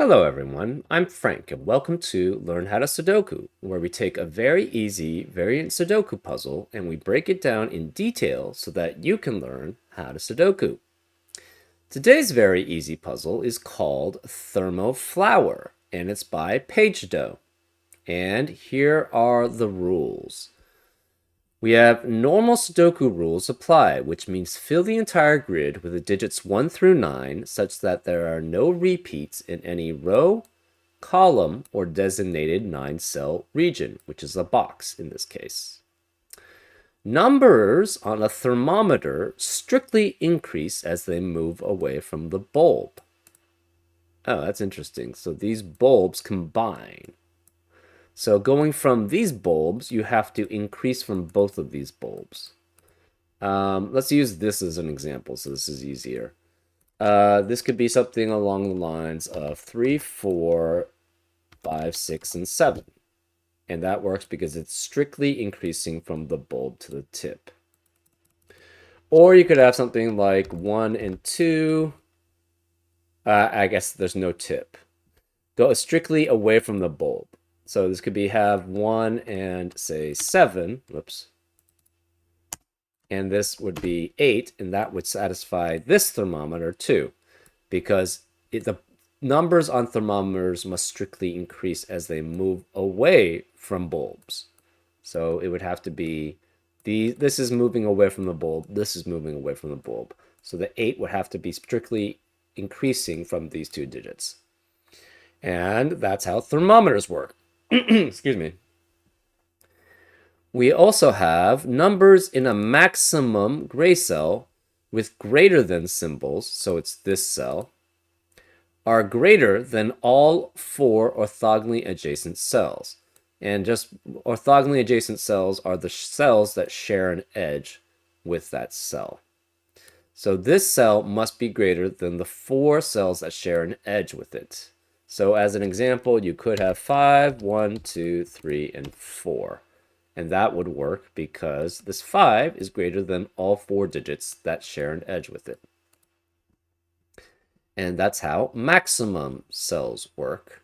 Hello everyone, I'm Frank and welcome to Learn How to Sudoku, where we take a very easy variant Sudoku puzzle and we break it down in detail so that you can learn how to Sudoku. Today's very easy puzzle is called Thermo Flower and it's by Page Dough. And here are the rules. We have normal Sudoku rules apply, which means fill the entire grid with the digits 1 through 9 such that there are no repeats in any row, column, or designated 9-cell region, which is a box in this case. Numbers on a thermometer strictly increase as they move away from the bulb. Oh, that's interesting. So these bulbs combine. So going from these bulbs, you have to increase from both of these bulbs. Let's use this as an example, so this is easier. This could be something along the lines of 3, 4, 5, 6, and 7. And that works because it's strictly increasing from the bulb to the tip. Or you could have something like 1 and 2. I guess there's no tip. Go strictly away from the bulb. So this could be have 1 and say 7. Whoops. And this would be 8, and that would satisfy this thermometer too, because the numbers on thermometers must strictly increase as they move away from bulbs. So it would have to be this is moving away from the bulb, this is moving away from the bulb. So the 8 would have to be strictly increasing from these two digits. And that's how thermometers work. Excuse me. We also have numbers in a maximum gray cell with greater than symbols, so it's this cell, are greater than all 4 orthogonally adjacent cells. And just orthogonally adjacent cells are the cells that share an edge with that cell. So this cell must be greater than the 4 cells that share an edge with it. So as an example, you could have 5, 1, 2, 3, and 4. And that would work because this 5 is greater than all 4 digits that share an edge with it. And that's how maximum cells work.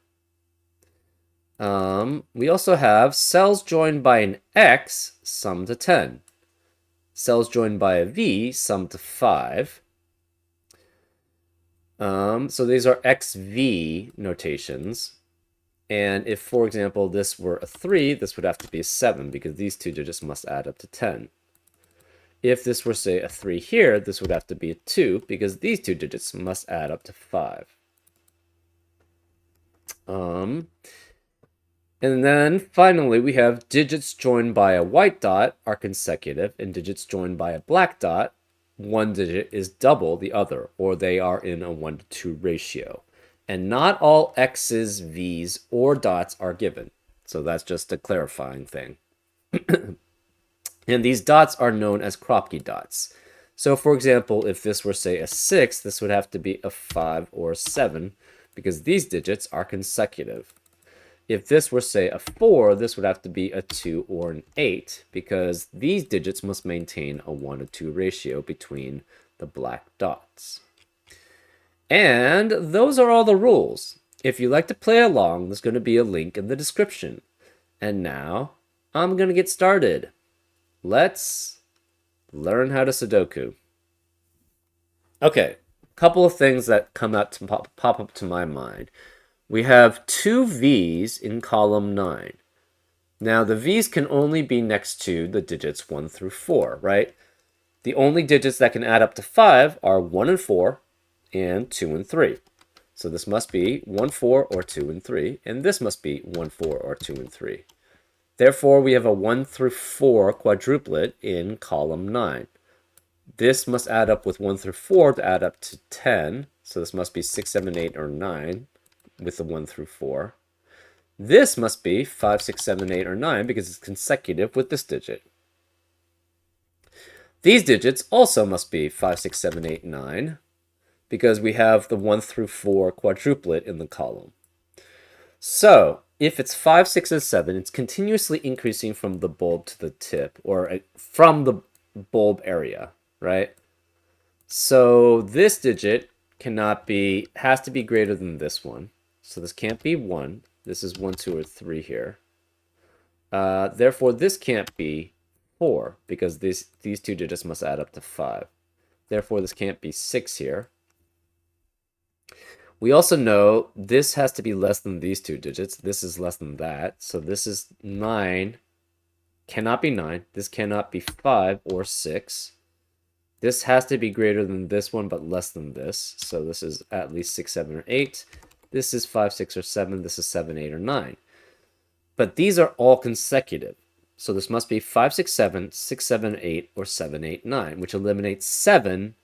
We also have cells joined by an X sum to 10. Cells joined by a V sum to 5. So these are XV notations. And if, for example, this were a 3, this would have to be a 7 because these two digits must add up to 10. If this were, say, a 3 here, this would have to be a 2 because these two digits must add up to 5. And then finally, we have digits joined by a white dot are consecutive, and digits joined by a black dot, one digit is double the other, or they are in a 1-to-2 ratio. And not all X's, V's, or dots are given. So that's just a clarifying thing. And these dots are known as Kropke dots. So for example, if this were, say, a 6, this would have to be a 5 or a 7, because these digits are consecutive. If this were, say, a 4, this would have to be a 2 or an 8, because these digits must maintain a 1-to-2 ratio between the black dots. And those are all the rules. If you like to play along, there's going to be a link in the description. And now, I'm going to get started. Let's learn how to Sudoku. Okay, a couple of things that come out to pop up to my mind. We have 2 V's in column 9. Now, the V's can only be next to the digits 1 through 4, right? The only digits that can add up to 5 are 1 and 4 and 2 and 3. So this must be 1, 4, or 2 and 3, and this must be 1, 4, or 2 and 3. Therefore, we have a 1 through 4 quadruplet in column 9. This must add up with 1 through 4 to add up to 10. So this must be 6, 7, 8, or 9 with the 1 through 4. This must be 5, 6, 7, 8, or 9 because it's consecutive with this digit. These digits also must be 5, 6, 7, 8, 9 because we have the 1 through 4 quadruplet in the column. So if it's 5, 6, and 7, it's continuously increasing from the bulb to the tip, or from the bulb area, right? So this digit has to be greater than this one. So this can't be 1. This is 1, 2, or 3 here. Therefore, this can't be 4 because these two digits must add up to 5. Therefore, this can't be 6 here. We also know this has to be less than these two digits. This is less than that. So this is 9. Cannot be 9. This cannot be 5 or 6. This has to be greater than this one, but less than this. So this is at least 6, 7, or 8. This is 5, 6, or 7. This is 7, 8, or 9. But these are all consecutive. So this must be 5, 6, 7, 6, 7, 8, or 7, 8, 9, which eliminates 7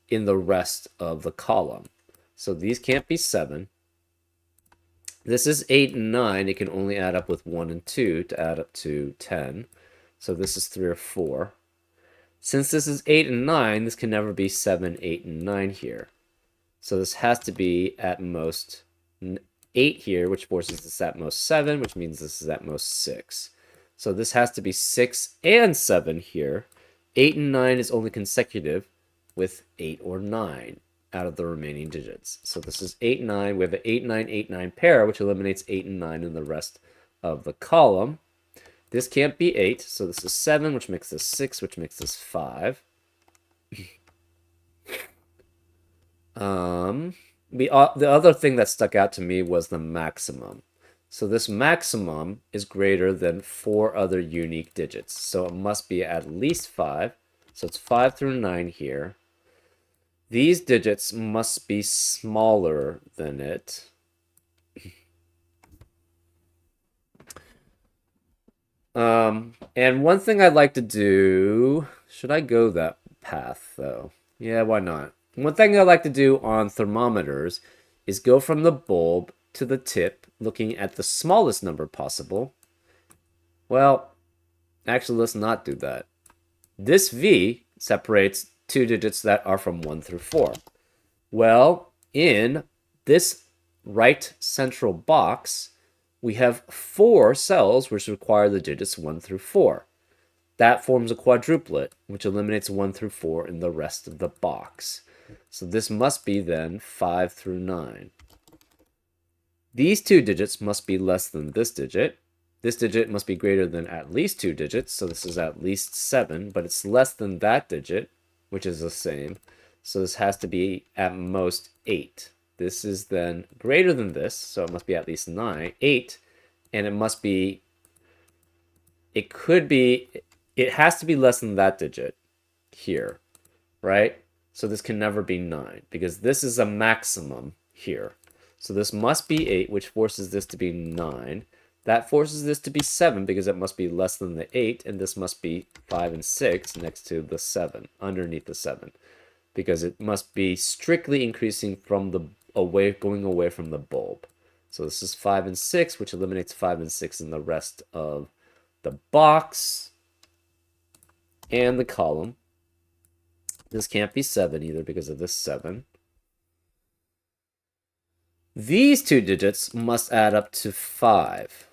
in the rest of the column. So these can't be 7. This is 8 and 9. It can only add up with 1 and 2 to add up to 10. So this is 3 or 4. Since this is 8 and 9, this can never be 7, 8, and 9 here. So this has to be at most 8 here, which forces this at most 7, which means this is at most 6. So this has to be 6 and 7 here. 8 and 9 is only consecutive with 8 or 9 out of the remaining digits. So this is 8, 9. We have an 8, 9, 8, 9 pair, which eliminates 8 and 9 in the rest of the column. This can't be 8, so this is 7, which makes this 6, which makes this 5. The other thing that stuck out to me was the maximum. So this maximum is greater than 4 other unique digits. So it must be at least 5. So it's 5 through 9 here. These digits must be smaller than it. And one thing I'd like to do, should I go that path though? Yeah, why not? One thing I'd like to do on thermometers is go from the bulb to the tip, looking at the smallest number possible. Well, actually, let's not do that. This V separates two digits that are from 1 through 4. Well, in this right central box, we have 4 cells which require the digits 1 through 4. That forms a quadruplet, which eliminates 1 through 4 in the rest of the box. So this must be then 5 through 9. These two digits must be less than this digit. This digit must be greater than at least 2 digits, so this is at least 7, but it's less than that digit, which is the same. So this has to be at most 8. This is then greater than this, so it must be at least 8, and it must be, it has to be less than that digit here, right? So this can never be 9, because this is a maximum here. So this must be 8, which forces this to be 9. That forces this to be 7, because it must be less than the 8, and this must be 5 and 6 next to the 7, underneath the 7. Because it must be strictly increasing from the going away from the bulb. So this is 5 and 6, which eliminates 5 and 6 in the rest of the box and the column. This can't be 7 either because of this 7. These two digits must add up to 5.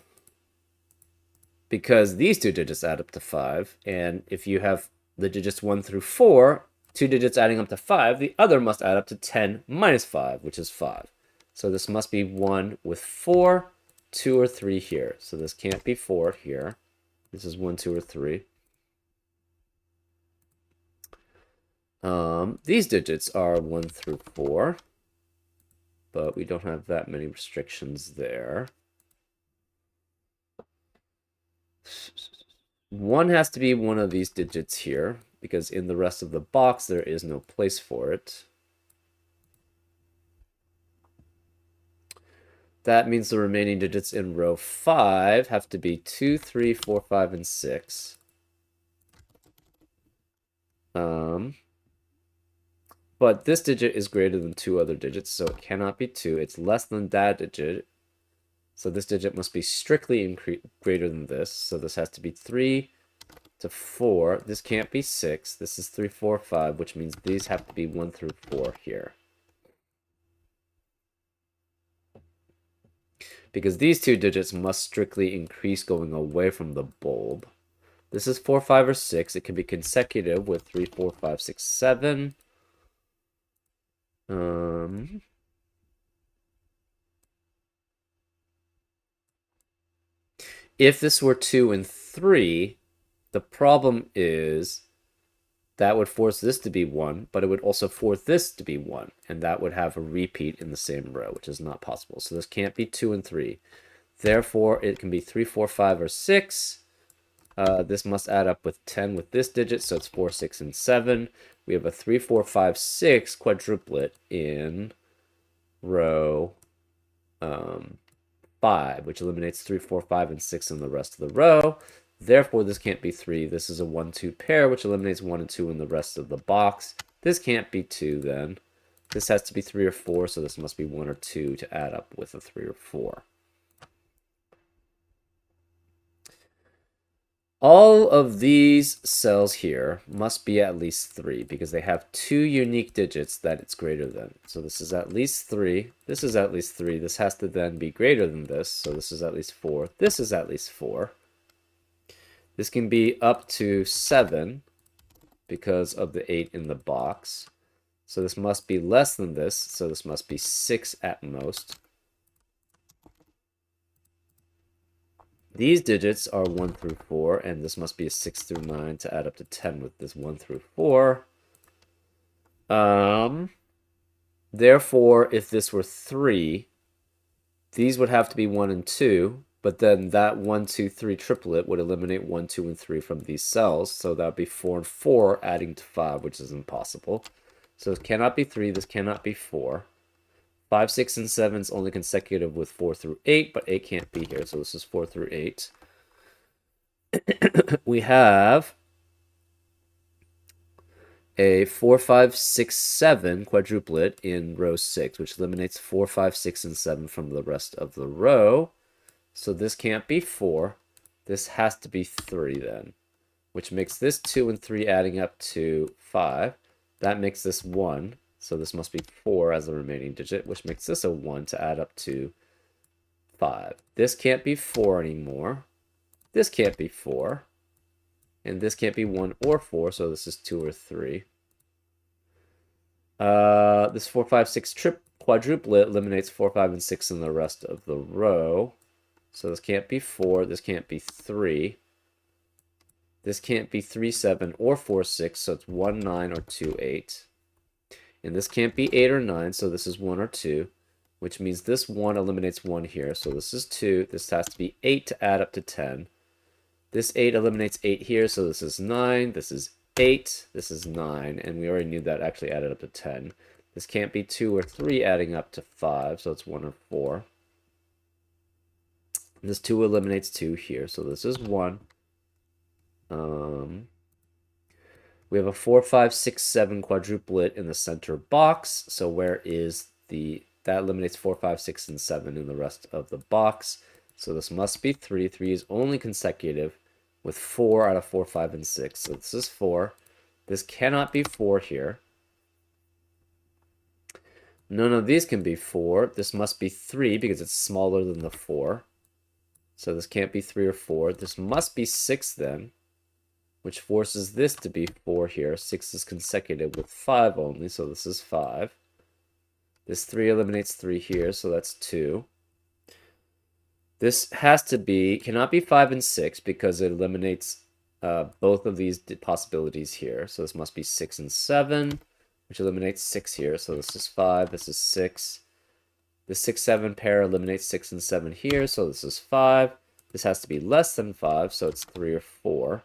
Because these two digits add up to 5, and if you have the digits 1 through 4, 2 digits adding up to 5, the other must add up to 10 minus 5, which is 5. So this must be 1 with 4, 2, or 3 here. So this can't be 4 here. This is 1, 2, or 3. These digits are 1 through 4, but we don't have that many restrictions there. 1 has to be one of these digits here, because in the rest of the box there is no place for it. That means the remaining digits in row 5 have to be 2, 3, 4, 5, and 6. But this digit is greater than 2 other digits, so it cannot be 2. It's less than that digit. So this digit must be strictly greater than this. So this has to be 3 to 4. This can't be 6. This is 3, 4, 5, which means these have to be 1 through 4 here. Because these two digits must strictly increase going away from the bulb. This is 4, 5, or 6. It can be consecutive with 3, 4, 5, 6, 7. If this were 2 and 3, the problem is that would force this to be 1, but it would also force this to be 1, and that would have a repeat in the same row, which is not possible. So this can't be 2 and 3. Therefore, it can be 3, 4, 5, or 6. This must add up with 10 with this digit, so it's 4, 6, and 7. We have a 3, 4, 5, 6 quadruplet in row 5, which eliminates 3, 4, 5, and 6 in the rest of the row. Therefore, this can't be 3. This is a 1, 2 pair, which eliminates 1 and 2 in the rest of the box. This can't be 2 then. This has to be 3 or 4, so this must be 1 or 2 to add up with a 3 or 4. All of these cells here must be at least 3 because they have 2 unique digits that it's greater than. So this is at least 3. This is at least 3. This has to then be greater than this. So this is at least 4. This is at least 4. This can be up to 7 because of the 8 in the box. So this must be less than this. So this must be 6 at most. These digits are 1 through 4, and this must be a 6 through 9 to add up to 10 with this 1 through 4. Therefore, if this were 3, these would have to be 1 and 2, but then that 1, 2, 3 triplet would eliminate 1, 2, and 3 from these cells, so that would be 4 and 4 adding to 5, which is impossible. So this cannot be 3, this cannot be 4. 5, 6, and 7 is only consecutive with 4 through 8, but 8 can't be here, so this is 4 through 8. We have a 4, 5, 6, 7 quadruplet in row 6, which eliminates 4, 5, 6, and 7 from the rest of the row. So this can't be 4. This has to be 3 then, which makes this 2 and 3 adding up to 5. That makes this 1. So this must be 4 as the remaining digit, which makes this a 1 to add up to 5. This can't be 4 anymore. This can't be 4. And this can't be 1 or 4, so this is 2 or 3. This 4, 5, 6 quadruplet eliminates 4, 5, and 6 in the rest of the row. So this can't be 4. This can't be 3. This can't be 3, 7, or 4, 6, so it's 1, 9, or 2, 8. And this can't be 8 or 9, so this is 1 or 2, which means this 1 eliminates 1 here. So this is 2. This has to be 8 to add up to 10. This 8 eliminates 8 here, so this is 9. This is 8. This is 9, and we already knew that actually added up to 10. This can't be 2 or 3 adding up to 5, so it's 1 or 4. This 2 eliminates 2 here, so this is 1. We have a 4, 5, 6, 7 quadruplet in the center box. So where is that eliminates 4, 5, 6, and 7 in the rest of the box. So this must be 3. 3 is only consecutive with 4 out of 4, 5, and 6. So this is 4. This cannot be 4 here. None of these can be 4. This must be 3 because it's smaller than the 4. So this can't be 3 or 4. This must be 6 then, which forces this to be 4 here. 6 is consecutive with 5 only, so this is 5. This 3 eliminates 3 here, so that's 2. This cannot be 5 and 6 because it eliminates both of these possibilities here. So this must be 6 and 7, which eliminates 6 here. So this is 5, this is 6. The 6, 7 pair eliminates 6 and 7 here, so this is 5. This has to be less than 5, so it's 3 or 4.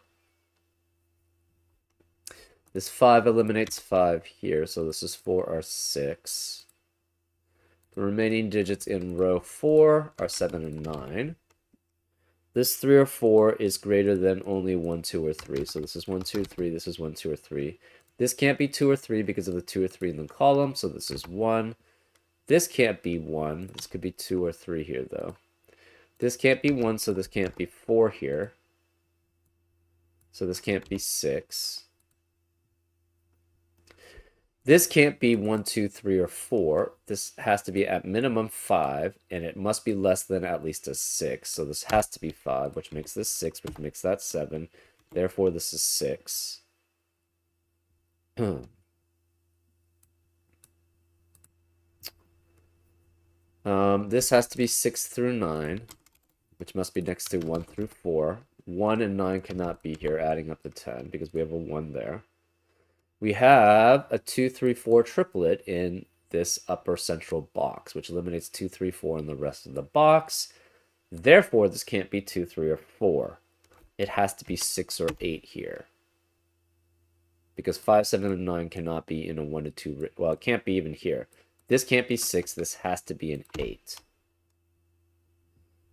This 5 eliminates 5 here, so this is 4 or 6. The remaining digits in row 4 are 7 and 9. This 3 or 4 is greater than only 1, 2, or 3. So this is 1, 2, 3. This is 1, 2, or 3. This can't be 2 or 3 because of the 2 or 3 in the column. So this is 1. This can't be 1. This could be 2 or 3 here, though. This can't be 1, so this can't be 4 here. So this can't be 6. This can't be 1, 2, 3, or 4. This has to be at minimum 5, and it must be less than at least a 6. So this has to be 5, which makes this 6, which makes that 7. Therefore, this is 6. This has to be 6 through 9. which must be next to 1 through 4. 1 and 9 cannot be here, adding up to 10, because we have a 1 there. We have a 2, 3, 4 triplet in this upper central box, which eliminates 2, 3, 4 in the rest of the box. Therefore, this can't be 2, 3, or 4. It has to be 6 or 8 here. Because 5, 7, and 9 cannot be in a 1 to 2. Well, it can't be even here. This can't be 6. This has to be an 8.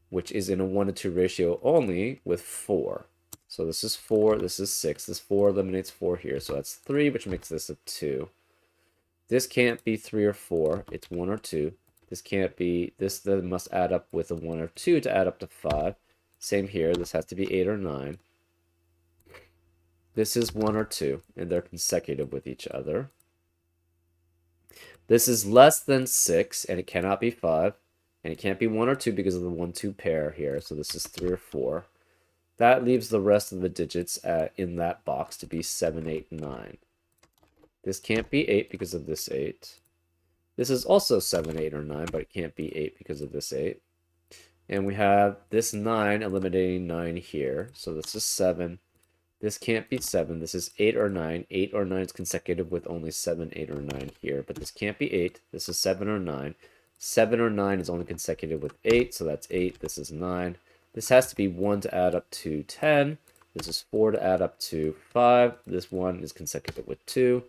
Which is in a 1 to 2 ratio only with 4. So this is 4, this is 6. This 4 eliminates 4 here, so that's 3, which makes this a 2. This can't be 3 or 4. It's 1 or 2. This can't be, this then must add up with a 1 or 2 to add up to 5. Same here, this has to be 8 or 9. This is 1 or 2, and they're consecutive with each other. This is less than 6, and it cannot be 5. And it can't be 1 or 2 because of the 1-2 pair here, so this is 3 or 4. That leaves the rest of the digits in that box to be 7, 8, 9. This can't be 8 because of this 8. This is also 7, 8, or 9, but it can't be 8 because of this 8. And we have this 9 eliminating 9 here, so this is 7. This can't be 7. This is 8 or 9. 8 or 9 is consecutive with only 7, 8, or 9 here, but this can't be 8. This is 7 or 9. 7 or 9 is only consecutive with 8, so that's 8. This is 9. This has to be 1 to add up to 10. This is 4 to add up to 5. This 1 is consecutive with 2.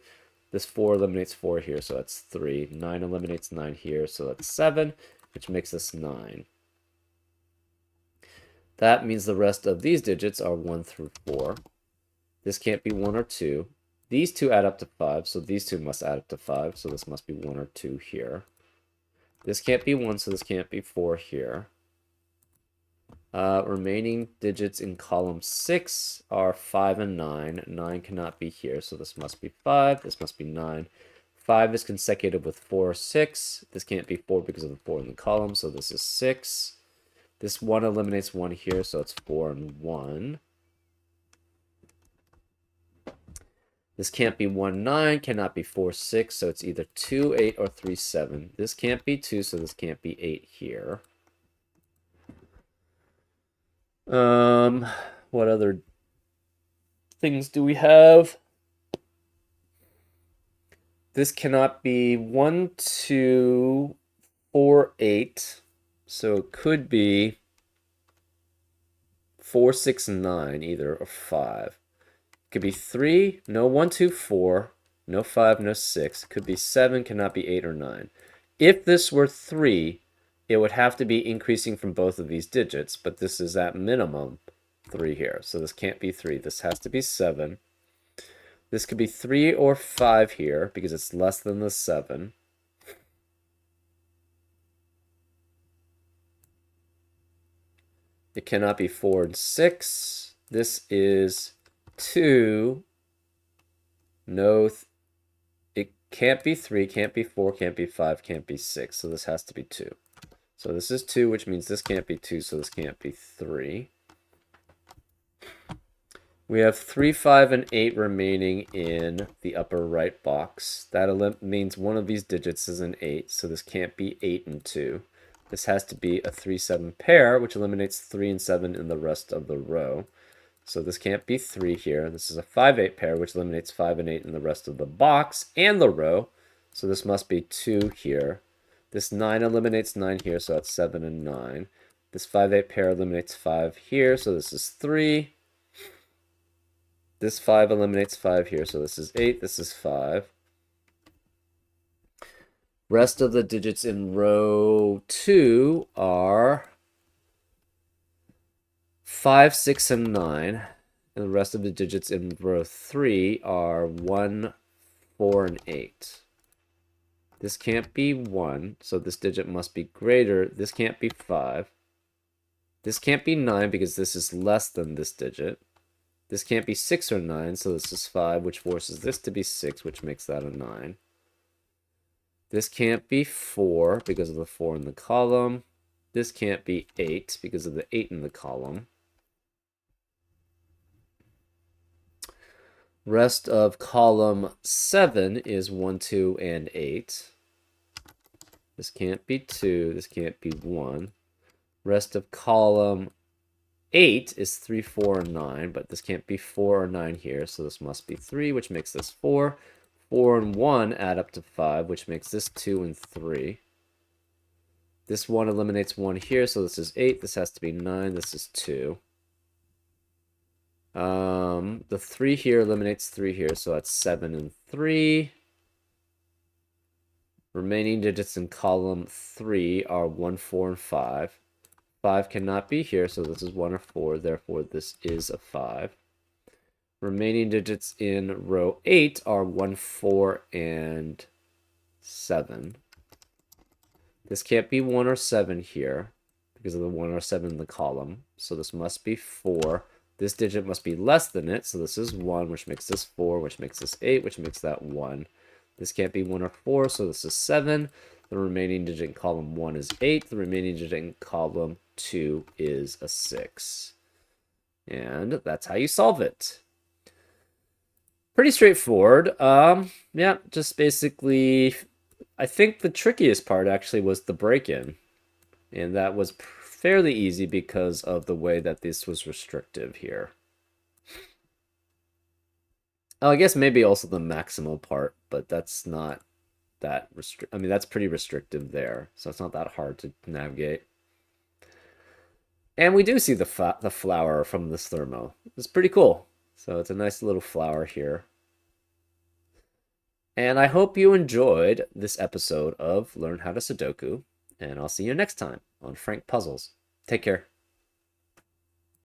This 4 eliminates 4 here, so that's 3. 9 eliminates 9 here, so that's 7, which makes this 9. That means the rest of these digits are 1 through 4. This can't be 1 or 2. These two add up to 5, so these two must add up to 5, so this must be 1 or 2 here. This can't be 1, so this can't be 4 here. Remaining digits in column 6 are 5 and 9. 9 cannot be here, so this must be 5. This must be 9. 5 is consecutive with 4 or 6. This can't be 4 because of the 4 in the column, so this is 6. This 1 eliminates 1 here, so it's 4 and 1. This can't be 1, 9, cannot be 4, 6, so it's either 2, 8, or 3, 7. This can't be 2, so this can't be 8 here. What other things do we have? This cannot be 1, 2, 4, 8, so it could be 4, 6, 9, either, or 5. Could be 3, no 1, 2, 4, no 5, no 6. Could be 7, cannot be 8 or 9. If this were 3, it would have to be increasing from both of these digits, but this is at minimum 3 here. So this can't be 3. This has to be 7. This could be 3 or 5 here because it's less than the 7. It cannot be 4 and 6. This is 2. No, it can't be 3, can't be 4, can't be 5, can't be 6. So this has to be 2. So this is 2, which means this can't be 2, so this can't be 3. We have 3, 5, and 8 remaining in the upper right box. That means one of these digits is an 8, so this can't be 8 and 2. This has to be a 3, 7 pair, which eliminates 3 and 7 in the rest of the row. So this can't be 3 here. This is a 5, 8 pair, which eliminates 5 and 8 in the rest of the box and the row. So this must be 2 here. This 9 eliminates 9 here, so that's 7 and 9. This 5, 8 pair eliminates 5 here, so this is 3. This 5 eliminates 5 here, so this is 8. This is 5. Rest of the digits in row 2 are 5, 6, and 9. And the rest of the digits in row 3 are 1, 4, and 8. This can't be 1, so this digit must be greater. This can't be 5. This can't be 9 because this is less than this digit. This can't be 6 or 9, so this is 5, which forces this to be 6, which makes that a 9. This can't be 4 because of the 4 in the column. This can't be 8 because of the 8 in the column. Rest of column 7 is 1, 2, and 8. This can't be 2. This can't be 1. Rest of column 8 is 3, 4, and 9, but this can't be 4 or 9 here, so this must be 3, which makes this 4. 4 and 1 add up to 5, which makes this 2 and 3. This 1 eliminates 1 here, so this is 8. This has to be 9. This is 2. The 3 here eliminates 3 here, so that's 7 and 3. Remaining digits in column 3 are 1, 4, and 5. 5 cannot be here, so this is 1 or 4. Therefore, this is a 5. Remaining digits in row 8 are 1, 4, and 7. This can't be 1 or 7 here because of the 1 or 7 in the column. So this must be 4. This digit must be less than it, so this is 1, which makes this 4, which makes this 8, which makes that 1. This can't be 1 or 4, so this is 7. The remaining digit in column 1 is 8. The remaining digit in column 2 is a 6. And that's how you solve it. Pretty straightforward. Yeah, just basically, I think the trickiest part actually was the break-in. And that was fairly easy because of the way that this was restrictive here. Oh, I guess maybe also the maximal part, but that's not that I mean, that's pretty restrictive there, so it's not that hard to navigate. And we do see the flower from this thermo. It's pretty cool. So it's a nice little flower here. And I hope you enjoyed this episode of Learn How to Sudoku, and I'll see you next time on Frank Puzzles. Take care.